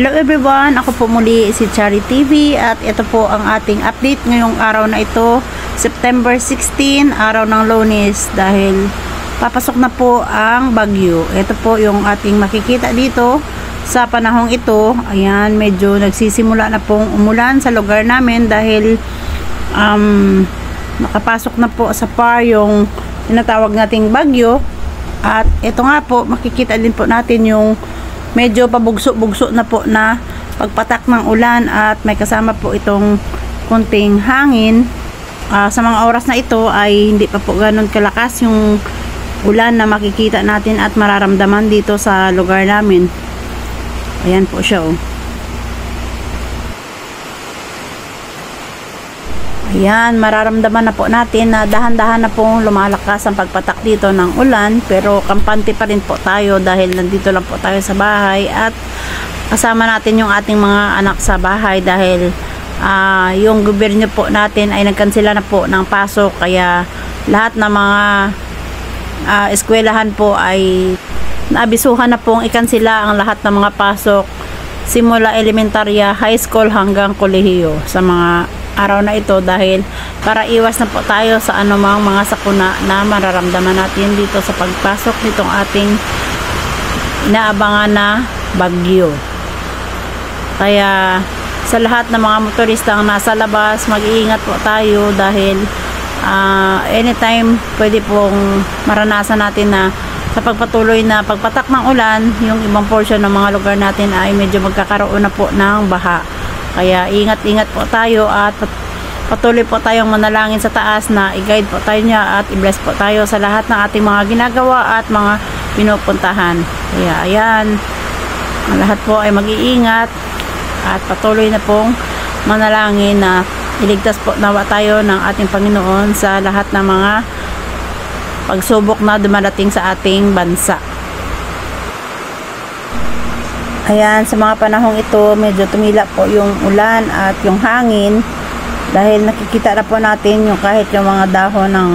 Hello everyone, ako po muli si Chari TV at ito po ang ating update ngayong araw na ito, September 16, araw ng Lunes, dahil papasok na po ang bagyo. Ito po yung ating makikita dito sa panahong ito. Ayan, medyo nagsisimula na pong umulan sa lugar namin dahil nakapasok na po sa par yung tinatawag nating bagyo. At ito nga po, makikita din po natin yung medyo pabugso-bugso na po na pagpatak ng ulan at may kasama po itong kunting hangin. Sa mga oras na ito ay hindi pa po ganun kalakas yung ulan na makikita natin at mararamdaman dito sa lugar namin. Ayan po siya oh. Ayan, mararamdaman na po natin na dahan-dahan na pong lumalakas ang pagpatak dito ng ulan, pero kampante pa rin po tayo dahil nandito lang po tayo sa bahay at kasama natin yung ating mga anak sa bahay dahil yung gobyerno po natin ay nagkansela na po ng pasok, kaya lahat ng mga eskwelahan po ay naabisuhan na pong ikansela ang lahat ng mga pasok simula elementarya, high school hanggang kolehiyo sa mga araw na ito, dahil para iwas na po tayo sa anumang mga sakuna na mararamdaman natin dito sa pagpasok nitong ating inaabangan na bagyo. Kaya sa lahat ng mga motoristang nasa labas, mag-iingat po tayo dahil anytime pwede pong maranasan natin na sa pagpatuloy na pagpatak ng ulan, yung ibang portion ng mga lugar natin ay medyo magkakaroon na po ng baha. Kaya ingat-ingat po tayo at patuloy po tayong manalangin sa taas na i-guide po tayo niya at i-bless po tayo sa lahat ng ating mga ginagawa at mga pinupuntahan. Kaya ayan, ang lahat po ay mag-iingat at patuloy na pong manalangin na iligtas po nawa tayo ng ating Panginoon sa lahat ng mga pagsubok na dumarating sa ating bansa. Ayan, sa mga panahong ito, medyo tumila po yung ulan at yung hangin dahil nakikita na po natin yung kahit yung mga dahon ng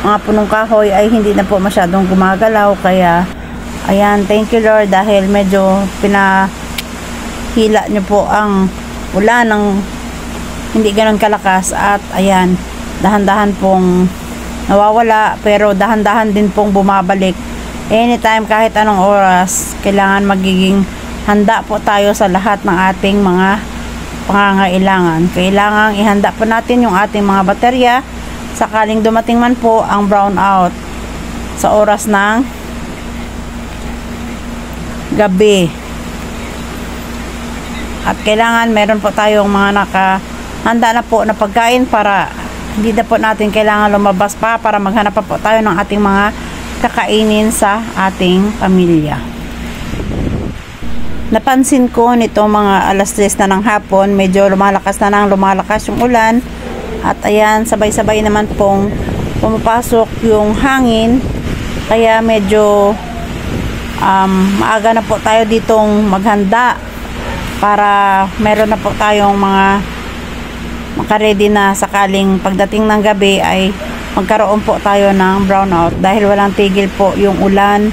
mga punong kahoy ay hindi na po masyadong gumagalaw. Kaya, ayan, thank you Lord dahil medyo pinahila nyo po ang ulan ng hindi ganun kalakas at ayan, dahan-dahan pong nawawala pero dahan-dahan din pong bumabalik. Anytime, kahit anong oras, kailangan magiging handa po tayo sa lahat ng ating mga pangangailangan. Kailangan ihanda po natin yung ating mga baterya sakaling dumating man po ang brownout sa oras ng gabi. At kailangan meron po tayong mga nakahanda na po na pagkain para hindi na po natin kailangan lumabas pa para maghanap pa po tayo ng ating mga kakainin sa ating pamilya. Napansin ko nito mga alas 3 na ng hapon, medyo lumalakas yung ulan at ayan, sabay-sabay naman pong pumapasok yung hangin, kaya medyo maaga na po tayo ditong maghanda para meron na po tayong mga makaredy na sakaling pagdating ng gabi ay magkaroon po tayo ng brownout dahil walang tigil po yung ulan,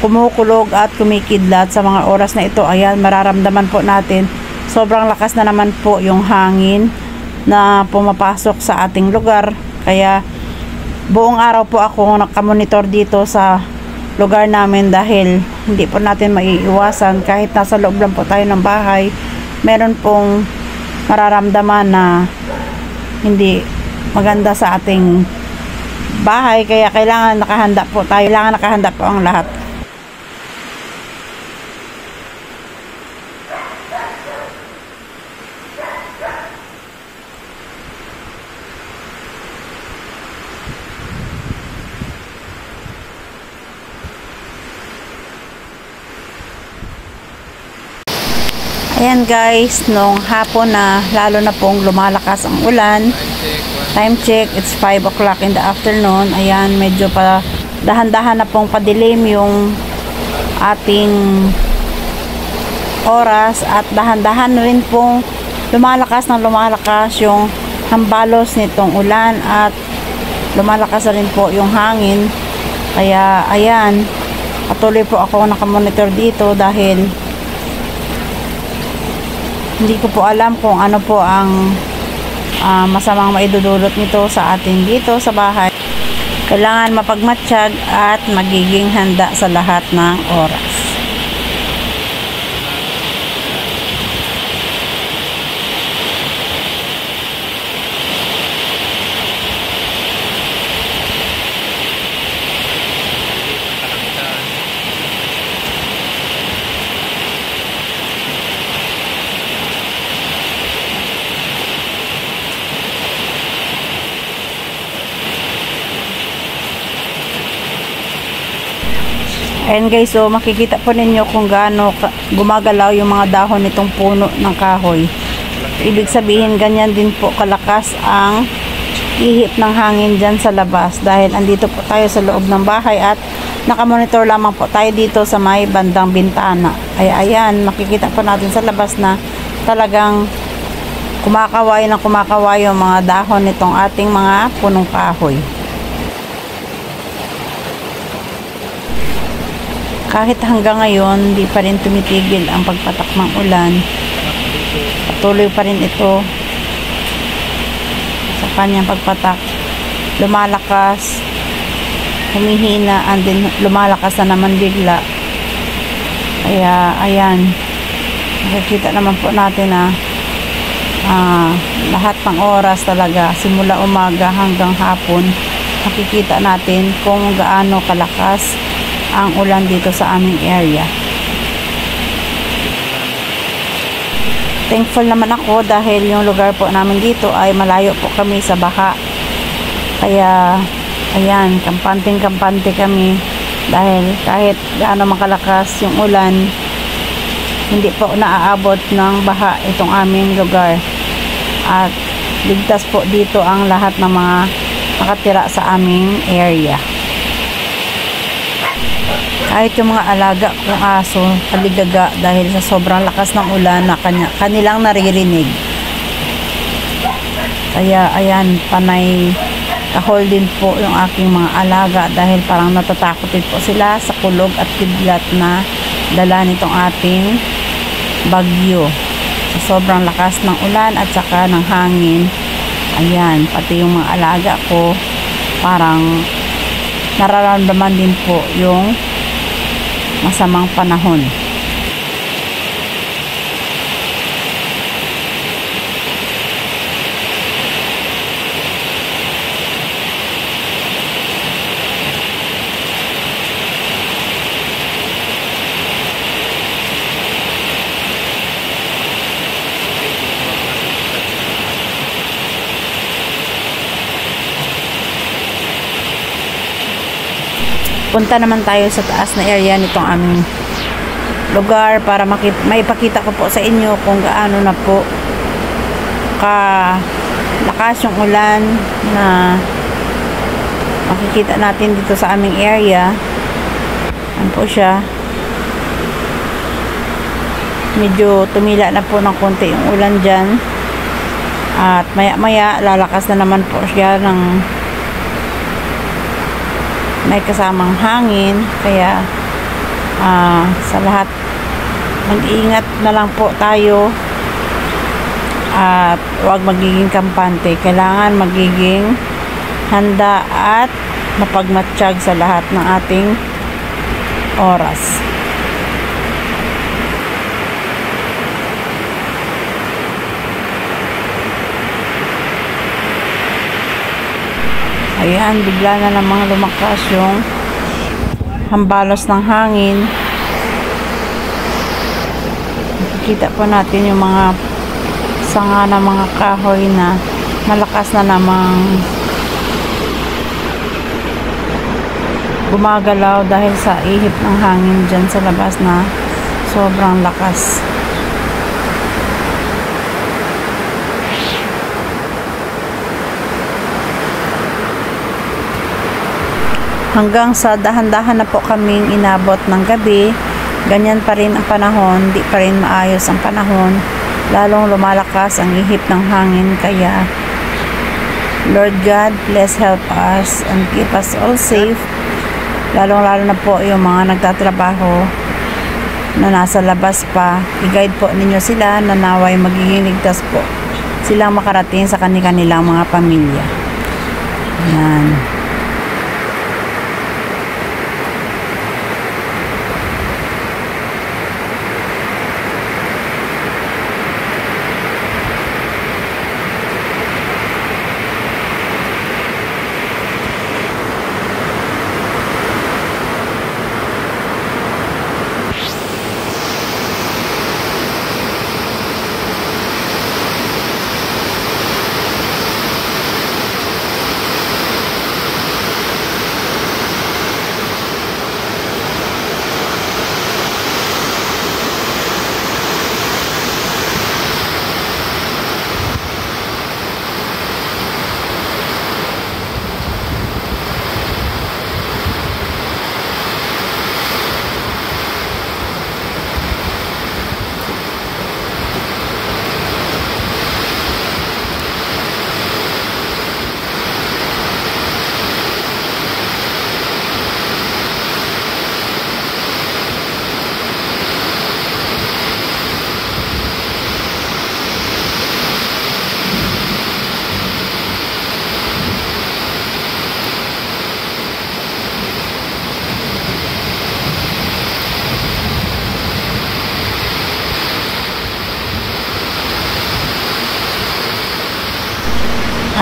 kumukulog at kumikidlat sa mga oras na ito. Ayan, mararamdaman po natin sobrang lakas na naman po yung hangin na pumapasok sa ating lugar. Kaya buong araw po ako nakamonitor dito sa lugar namin dahil hindi po natin maiiwasan kahit nasa loob lang po tayo ng bahay, meron pong mararamdaman na hindi maganda sa ating bahay. Kaya kailangan nakahanda po tayo, kailangan nakahanda po ang lahat. Ayan guys, nung hapon na lalo na pong lumalakas ang ulan, time check, it's 5 o'clock in the afternoon. Ayan, medyo pa dahan-dahan na pong padilim yung ating oras at dahan-dahan rin pong lumalakas yung hambalos nitong ulan at lumalakas rin po yung hangin. Kaya ayan, patuloy po ako nakamonitor dito dahil Hindi ko po alam kung ano po ang masamang maidudulot nito sa atin dito sa bahay. Kailangan mapagmatsyag at magiging handa sa lahat ng oras. Ayan guys, so makikita po ninyo kung gaano gumagalaw yung mga dahon nitong puno ng kahoy. Ibig sabihin ganyan din po kalakas ang ihip ng hangin dyan sa labas dahil andito po tayo sa loob ng bahay at nakamonitor lamang po tayo dito sa may bandang bintana. Ay ayan, makikita po natin sa labas na talagang kumakaway yung mga dahon nitong ating mga punong kahoy. Kahit hanggang ngayon, di pa rin tumitigil ang pagpatak ng ulan. Patuloy pa rin ito sa kanyang pagpatak. Lumalakas, humihina, and then lumalakas na naman bigla. Kaya, ayan. Nakikita naman po natin na lahat ng oras talaga, simula umaga hanggang hapon, makikita natin kung gaano kalakas ang ulan dito sa aming area. Thankful naman ako dahil yung lugar po namin dito ay malayo po kami sa baha. Kaya, ayan, kampante kami dahil kahit gaano makalakas yung ulan, hindi po naaabot ng baha itong aming lugar. At ligtas po dito ang lahat ng mga nakatira sa aming area. Kahit yung mga alaga kong aso, aligaga dahil sa sobrang lakas ng ulan na kanilang naririnig. Kaya ayan, panay kahol din po yung aking mga alaga dahil parang natatakot din po sila sa kulog at kidlat na dala nitong ating bagyo. Sa sobrang lakas ng ulan at saka ng hangin, ayan, pati yung mga alaga ko parang nararamdaman din po yung masamang panahon. Punta naman tayo sa taas na area nitong aming lugar para maipakita ko po sa inyo kung gaano na po lakas yung ulan na makikita natin dito sa aming area. Ano po siya, medyo tumila na po ng konti yung ulan dyan at maya maya lalakas na naman po siya ng may kasamang hangin. Kaya sa lahat mag-iingat na lang po tayo at huwag magiging kampante. Kailangan magiging handa at mapagmatsyag sa lahat ng ating oras. Ayan, bigla na namang lumakas yung hambalos ng hangin. Nakikita po natin yung mga sanga ng mga kahoy na malakas na namang gumagalaw dahil sa ihip ng hangin dyan sa labas na sobrang lakas. Hanggang sa dahan-dahan na po kaming inabot ng gabi, ganyan pa rin ang panahon, di pa rin maayos ang panahon, lalong lumalakas ang ihip ng hangin. Kaya Lord God, please help us and keep us all safe, lalong-lalo na po yung mga nagtatrabaho na nasa labas pa. I-guide po ninyo sila na naway magiging ligtas po silang makarating sa kanilang mga pamilya. Yan.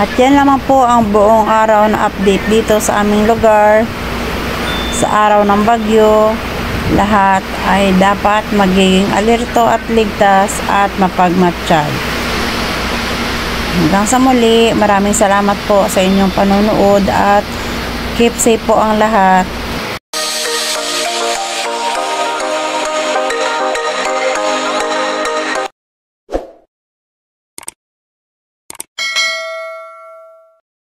At yan naman po ang buong araw na update dito sa aming lugar. Sa araw ng bagyo, lahat ay dapat magiging alerto at ligtas at mapagmatsyag. Hanggang sa muli, maraming salamat po sa inyong panonood at keep safe po ang lahat.